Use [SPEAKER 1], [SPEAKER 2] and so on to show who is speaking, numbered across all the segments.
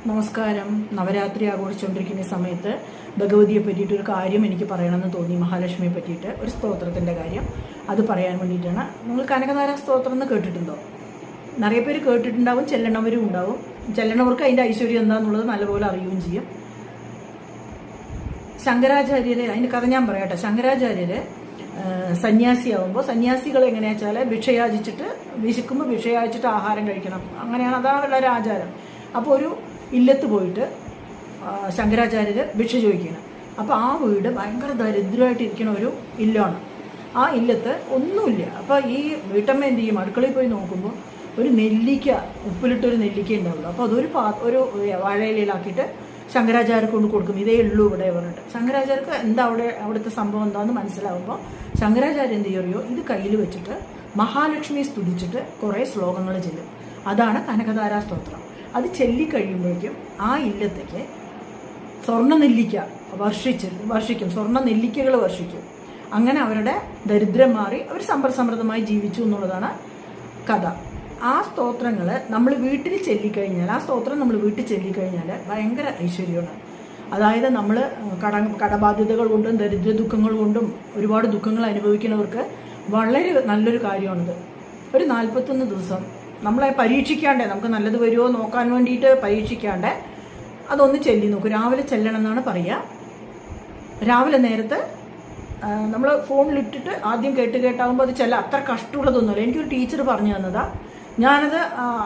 [SPEAKER 1] നമസ്കാരം. നവരാത്രി ആഘോഷിച്ചുകൊണ്ടിരിക്കുന്ന സമയത്ത് ഭഗവതിയെ പറ്റിയിട്ട് ഒരു കാര്യം എനിക്ക് പറയണമെന്ന് തോന്നി. മഹാലക്ഷ്മിയെ പറ്റിയിട്ട് ഒരു സ്തോത്രത്തിൻ്റെ കാര്യം അത് പറയാൻ വേണ്ടിയിട്ടാണ്. നിങ്ങൾ കനകധാര സ്തോത്രം എന്ന് കേട്ടിട്ടുണ്ടോ? നിറയെ പേര് കേട്ടിട്ടുണ്ടാവും, ചെല്ലണവരും ഉണ്ടാവും. ചെല്ലണവർക്ക് അതിൻ്റെ ഐശ്വര്യം എന്താണെന്നുള്ളത് നല്ലപോലെ അറിയുകയും ചെയ്യും. ശങ്കരാചാര്യര്, അതിൻ്റെ കഥ ഞാൻ പറയട്ടെ. ശങ്കരാചാര്യര് സന്യാസിയാവുമ്പോൾ സന്യാസികൾ എങ്ങനെയാ വെച്ചാൽ ഭിക്ഷയാചിച്ചിട്ട് വിശക്കുമ്പോൾ ഭിക്ഷയാചിച്ചിട്ട് ആഹാരം കഴിക്കണം. അങ്ങനെയാണ്, അതാണ് അവരുടെ ഒരു ആചാരം. അപ്പോൾ ഒരു ഇല്ലത്ത് പോയിട്ട് ശങ്കരാചാര്യര് ഭിക്ഷ ചോദിക്കണം. അപ്പോൾ ആ വീട് ഭയങ്കര ദരിദ്രമായിട്ടിരിക്കണ ഒരു ഇല്ലമാണ്. ആ ഇല്ലത്ത് ഒന്നുമില്ല. അപ്പോൾ ഈ വീട്ടമ്മ എന്ത് ചെയ്യും? അടുക്കളയിൽ പോയി നോക്കുമ്പോൾ ഒരു നെല്ലിക്ക, ഉപ്പിലിട്ടൊരു നെല്ലിക്ക ഉണ്ടാവുള്ളൂ. അപ്പോൾ അതൊരു ഒരു വാഴയിലാക്കിയിട്ട് ശങ്കരാചാര്യർക്ക് കൊണ്ട് കൊടുക്കും. ഇതേ ഉള്ളൂ ഇവിടെ പറഞ്ഞിട്ട്. ശങ്കരാചാര്യർക്ക് എന്താ അവിടുത്തെ സംഭവം എന്താണെന്ന് മനസ്സിലാവുമ്പോൾ ശങ്കരാചാര്യ എന്ത് ചെയ്യോ, ഇത് കയ്യിൽ വെച്ചിട്ട് മഹാലക്ഷ്മിയെ സ്തുതിച്ചിട്ട് കുറേ ശ്ലോകങ്ങൾ ചെല്ലും. അതാണ് കനകധാരാ സ്തോത്രം. അത് ചൊല്ലിക്കഴിയുമ്പോഴേക്കും ആ ഇല്ലത്തേക്ക് സ്വർണ്ണ നെല്ലിക്ക വർഷിക്കും. സ്വർണ്ണ നെല്ലിക്കകൾ വർഷിക്കും. അങ്ങനെ അവരുടെ ദരിദ്രം മാറി അവർ സമ്പർസമൃദ്ധമായി ജീവിച്ചു എന്നുള്ളതാണ് കഥ. ആ സ്തോത്രങ്ങൾ നമ്മൾ വീട്ടിൽ ചൊല്ലിക്കഴിഞ്ഞാൽ, ആ സ്തോത്രം നമ്മൾ വീട്ടിൽ ചൊല്ലിക്കഴിഞ്ഞാൽ ഭയങ്കര ഐശ്വര്യമാണ്. അതായത് നമ്മൾ കടബാധ്യതകൾ കൊണ്ടും ദരിദ്ര ദുഃഖങ്ങൾ കൊണ്ടും ഒരുപാട് ദുഃഖങ്ങൾ അനുഭവിക്കുന്നവർക്ക് വളരെ നല്ലൊരു കാര്യമാണിത്. ഒരു 41 ദിവസം നമ്മളെ പരീക്ഷിക്കാണ്ടേ, നമുക്ക് നല്ലത് വരുമോ നോക്കാൻ വേണ്ടിയിട്ട് പരീക്ഷിക്കാണ്ടേ അതൊന്ന് ചൊല്ലി നോക്കും. രാവിലെ ചെല്ലണം എന്നാണ് പറയുക. രാവിലെ നേരത്ത് നമ്മൾ ഫോണിലിട്ടിട്ട് ആദ്യം കേട്ടാകുമ്പോൾ അത് അത്ര കഷ്ടമുള്ളതൊന്നുമില്ല. എനിക്കൊരു ടീച്ചർ പറഞ്ഞു തന്നതാ. ഞാനത്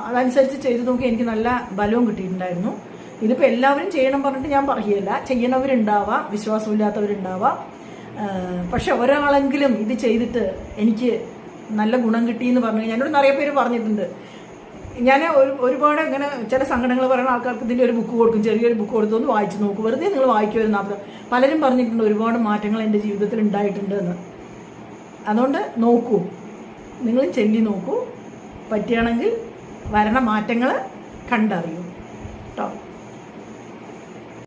[SPEAKER 1] അതനുസരിച്ച് ചെയ്ത് നോക്കി. എനിക്ക് നല്ല ബലവും കിട്ടിയിട്ടുണ്ടായിരുന്നു. ഇതിപ്പോൾ എല്ലാവരും ചെയ്യണം പറഞ്ഞിട്ട് ഞാൻ പറയുകയല്ല. ചെയ്യണവരുണ്ടാവാം, വിശ്വാസമില്ലാത്തവരുണ്ടാവാം. പക്ഷെ ഒരാളെങ്കിലും ഇത് ചെയ്തിട്ട് എനിക്ക് നല്ല ഗുണം കിട്ടിയെന്ന് പറഞ്ഞു കഴിഞ്ഞാൽ എന്നോട് നിറയെ പേര് പറഞ്ഞിട്ടുണ്ട്. ഞാൻ ഒരുപാട് ഇങ്ങനെ ചില സങ്കടങ്ങൾ പറയുന്ന ആൾക്കാർക്ക് ഇതിൻ്റെ ഒരു ബുക്ക് കൊടുക്കും, ചെറിയൊരു ബുക്ക് കൊടുത്തൊന്ന് വായിച്ച് നോക്കും. വെറുതെ നിങ്ങൾ വായിക്കുമായിരുന്നു. അപ്പോൾ പലരും പറഞ്ഞിട്ടുണ്ട് ഒരുപാട് മാറ്റങ്ങൾ എൻ്റെ ജീവിതത്തിൽ ഉണ്ടായിട്ടുണ്ട് എന്ന്. അതുകൊണ്ട് നോക്കൂ, നിങ്ങൾ ചൊല്ലി നോക്കൂ. പറ്റുകയാണെങ്കിൽ വരണ മാറ്റങ്ങൾ കണ്ടറിയൂ കേട്ടോ.